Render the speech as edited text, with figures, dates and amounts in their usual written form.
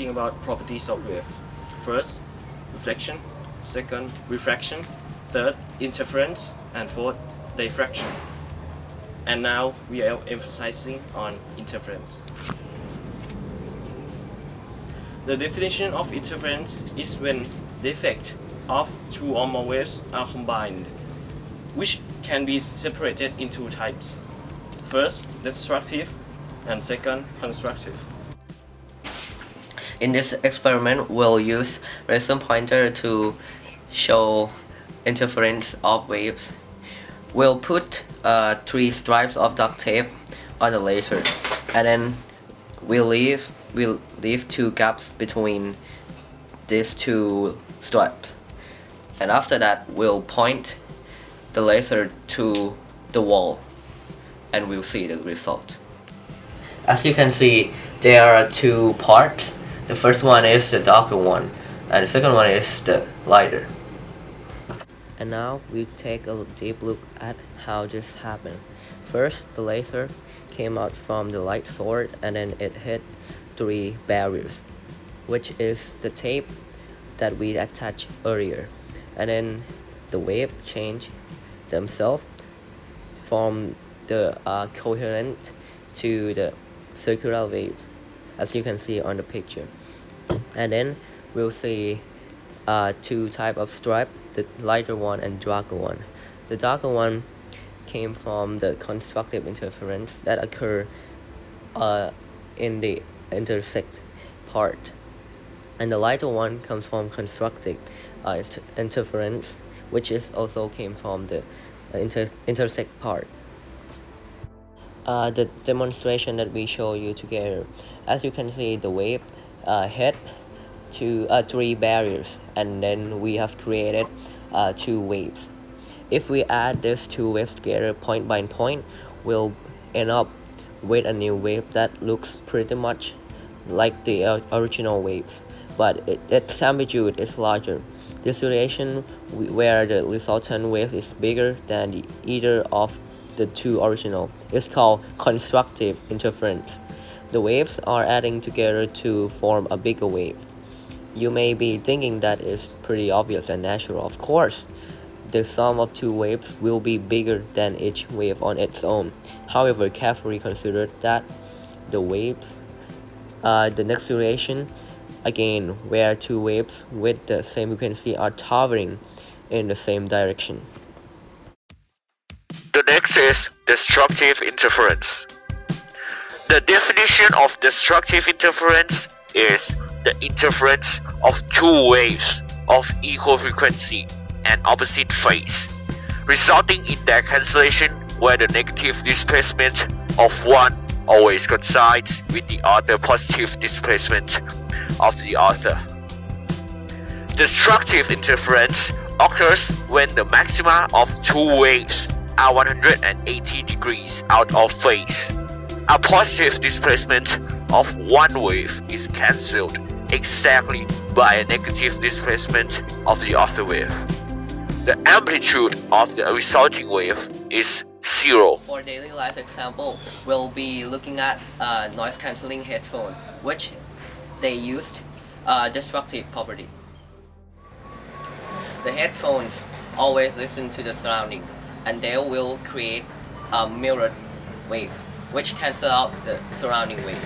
talking about properties of wave. First, reflection. Second, refraction. Third, interference. And fourth, diffraction. And now we are emphasizing on interference. The definition of interference is when the effect of two or more waves are combined, which can be separated into two types. First, destructive, and second, constructive. In this experiment, we'll use laser pointer to show interference of waves. We'll put 3 stripes of duct tape on the laser, and then we'll leave 2 gaps between these 2 stripes. And after that, we'll point the laser to the wall, and we'll see the result. As you can see, there are 2 parts. The first one is the darker one, and the second one is the lighter. And now we take a deep look at how this happened. First, the laser came out from the light source, and then it hit 3 barriers, which is the tape that we attached earlier. And then the wave changed themselves from the coherent to the circular waves, as you can see on the picture. And then we'll see 2 types of stripe, the lighter one and darker one. The darker one came from the constructive interference that occur in the intersect part, and the lighter one comes from constructive interference, which is also came from the intersect part. The demonstration that we show you together, as you can see, the wave hit to 3 barriers, and then we have created 2 waves. If we add these 2 waves together point by point, we'll end up with a new wave that looks pretty much like the original waves, but its amplitude is larger. This situation where the resultant wave is bigger than either of the 2 original is called constructive interference. The waves are adding together to form a bigger wave. You may be thinking that is pretty obvious and natural. Of course, the sum of 2 waves will be bigger than each wave on its own. However, carefully consider that the waves, the next situation, again, where 2 waves with the same frequency are traveling in the same direction. The next is destructive interference. The definition of destructive interference is the interference of 2 waves of equal frequency and opposite phase, resulting in their cancellation where the negative displacement of one always coincides with the other positive displacement of the other. Destructive interference occurs when the maxima of 2 waves are 180 degrees out of phase. A positive displacement of one wave is cancelled exactly by a negative displacement of the other wave. The amplitude of the resulting wave is 0. For daily life example, we'll be looking at noise cancelling headphone, which they used destructive property. The headphones always listen to the surrounding, and they will create a mirrored wave, which cancel out the surrounding wave.